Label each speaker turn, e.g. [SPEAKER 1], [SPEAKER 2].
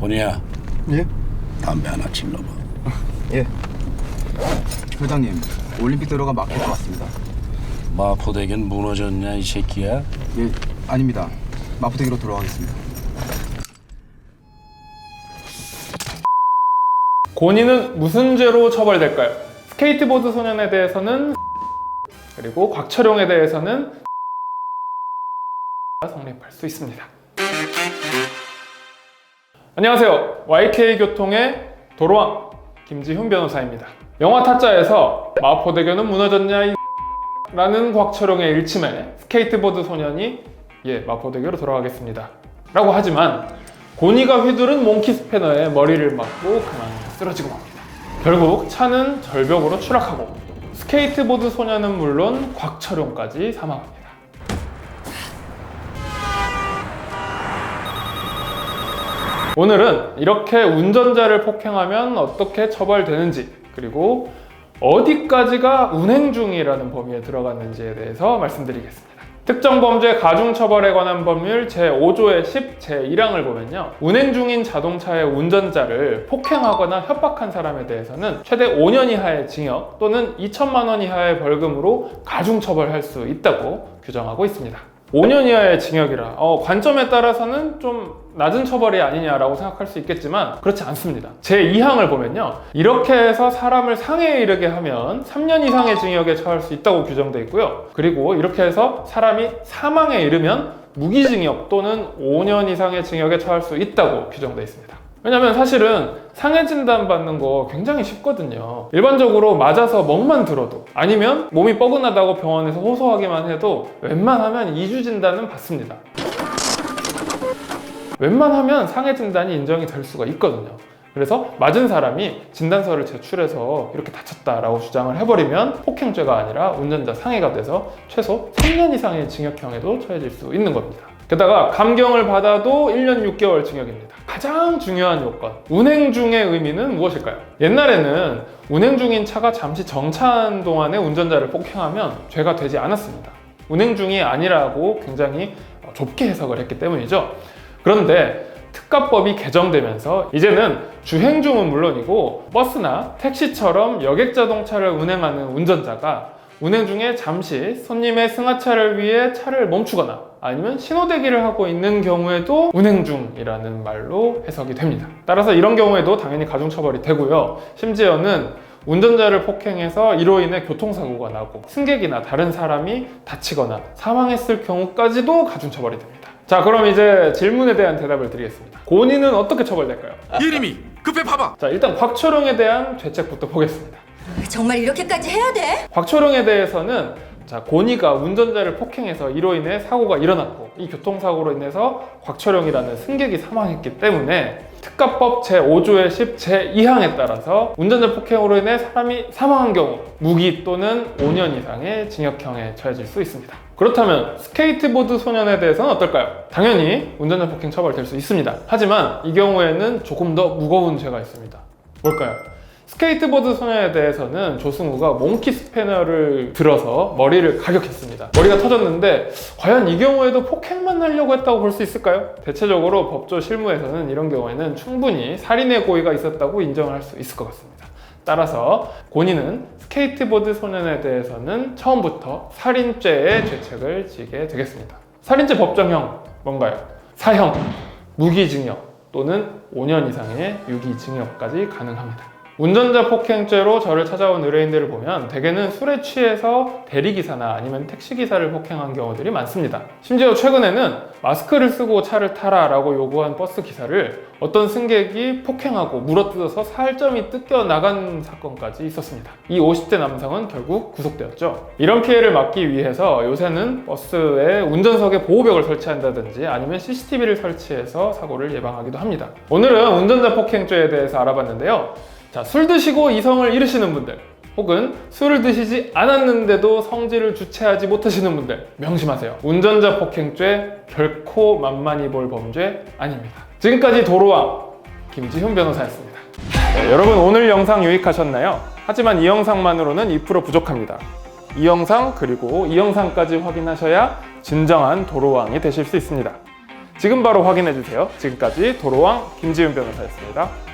[SPEAKER 1] 본이야,
[SPEAKER 2] 예?
[SPEAKER 1] 담배 하나 질러봐.
[SPEAKER 2] 예. 회장님, 올림픽 들어가 막힐 것 같습니다.
[SPEAKER 1] 마포대교는 무너졌냐 이 새끼야?
[SPEAKER 2] 예, 아닙니다. 마포대교로 돌아가겠습니다.
[SPEAKER 3] 고니는 무슨 죄로 처벌될까요? 스케이트보드 소년에 대해서는 그리고 곽철용에 대해서는 성립할 수 있습니다. 안녕하세요. YK교통의 도로왕 김지훈 변호사입니다. 영화 타짜에서 마포대교는 무너졌냐 이 라는 곽철용의 일침에 스케이트보드 소년이 마포대교로 돌아가겠습니다 라고 하지만 고니가 휘두른 몽키 스패너에 머리를 맞고 그만 쓰러지고 맙니다. 결국 차는 절벽으로 추락하고 스케이트보드 소년은 물론 곽철용까지 사망합니다. 오늘은 이렇게 운전자를 폭행하면 어떻게 처벌되는지, 그리고 어디까지가 운행 중이라는 범위에 들어갔는지에 대해서 말씀드리겠습니다. 특정 범죄 가중처벌에 관한 법률 제5조의 10 제1항을 보면요, 운행 중인 자동차의 운전자를 폭행하거나 협박한 사람에 대해서는 최대 5년 이하의 징역 또는 2천만 원 이하의 벌금으로 가중처벌할 수 있다고 규정하고 있습니다. 5년 이하의 징역이라 관점에 따라서는 좀 낮은 처벌이 아니냐라고 생각할 수 있겠지만 그렇지 않습니다. 제2항을 보면요, 이렇게 해서 사람을 상해에 이르게 하면 3년 이상의 징역에 처할 수 있다고 규정되어 있고요, 그리고 이렇게 해서 사람이 사망에 이르면 무기징역 또는 5년 이상의 징역에 처할 수 있다고 규정되어 있습니다. 왜냐면 사실은 상해 진단 받는 거 굉장히 쉽거든요. 일반적으로 맞아서 멍만 들어도, 아니면 몸이 뻐근하다고 병원에서 호소하기만 해도 웬만하면 2주 진단은 받습니다. 웬만하면 상해 진단이 인정이 될 수가 있거든요. 그래서 맞은 사람이 진단서를 제출해서 이렇게 다쳤다라고 주장을 해버리면 폭행죄가 아니라 운전자 상해가 돼서 최소 3년 이상의 징역형에도 처해질 수 있는 겁니다. 게다가 감경을 받아도 1년 6개월 징역입니다. 가장 중요한 요건, 운행 중의 의미는 무엇일까요? 옛날에는 운행 중인 차가 잠시 정차한 동안에 운전자를 폭행하면 죄가 되지 않았습니다. 운행 중이 아니라고 굉장히 좁게 해석을 했기 때문이죠. 그런데 특가법이 개정되면서 이제는 주행 중은 물론이고 버스나 택시처럼 여객 자동차를 운행하는 운전자가 운행 중에 잠시 손님의 승하차를 위해 차를 멈추거나 아니면 신호대기를 하고 있는 경우에도 운행 중이라는 말로 해석이 됩니다. 따라서 이런 경우에도 당연히 가중처벌이 되고요, 심지어는 운전자를 폭행해서 이로 인해 교통사고가 나고 승객이나 다른 사람이 다치거나 사망했을 경우까지도 가중처벌이 됩니다. 자, 그럼 이제 질문에 대한 대답을 드리겠습니다. 고니는 어떻게 처벌될까요?
[SPEAKER 4] 예림이 급해 봐봐.
[SPEAKER 3] 자, 일단 곽철용에 대한 죄책부터 보겠습니다.
[SPEAKER 5] 정말 이렇게까지 해야 돼?
[SPEAKER 3] 곽철용에 대해서는 고니가 운전자를 폭행해서 이로 인해 사고가 일어났고 이 교통사고로 인해서 곽철용이라는 승객이 사망했기 때문에 특가법 제5조의 10 제2항에 따라서 운전자 폭행으로 인해 사람이 사망한 경우 무기 또는 5년 이상의 징역형에 처해질 수 있습니다. 그렇다면 스케이트보드 소년에 대해서는 어떨까요? 당연히 운전자 폭행 처벌될 수 있습니다. 하지만 이 경우에는 조금 더 무거운 죄가 있습니다. 뭘까요? 스케이트보드 소년에 대해서는 조승우가 몽키 스패너를 들어서 머리를 가격했습니다. 머리가 터졌는데 과연 이 경우에도 폭행만 하려고 했다고 볼 수 있을까요? 대체적으로 법조 실무에서는 이런 경우에는 충분히 살인의 고의가 있었다고 인정을 할 수 있을 것 같습니다. 따라서 고니는 스케이트보드 소년에 대해서는 처음부터 살인죄의 죄책을 지게 되겠습니다. 살인죄 법정형 뭔가요? 사형, 무기징역 또는 5년 이상의 유기징역까지 가능합니다. 운전자 폭행죄로 저를 찾아온 의뢰인들을 보면 대개는 술에 취해서 대리기사나 아니면 택시기사를 폭행한 경우들이 많습니다. 심지어 최근에는 마스크를 쓰고 차를 타라 라고 요구한 버스 기사를 어떤 승객이 폭행하고 물어뜯어서 살점이 뜯겨 나간 사건까지 있었습니다. 이 50대 남성은 결국 구속되었죠. 이런 피해를 막기 위해서 요새는 버스에 운전석에 보호벽을 설치한다든지 아니면 CCTV를 설치해서 사고를 예방하기도 합니다. 오늘은 운전자 폭행죄에 대해서 알아봤는데요. 자, 술 드시고 이성을 잃으시는 분들, 혹은 술을 드시지 않았는데도 성질을 주체하지 못하시는 분들 명심하세요. 운전자 폭행죄 결코 만만히 볼 범죄 아닙니다. 지금까지 도로왕 김지훈 변호사였습니다. 네, 여러분 오늘 영상 유익하셨나요? 하지만 이 영상만으로는 2% 부족합니다. 이 영상 그리고 이 영상까지 확인하셔야 진정한 도로왕이 되실 수 있습니다. 지금 바로 확인해 주세요. 지금까지 도로왕 김지훈 변호사였습니다.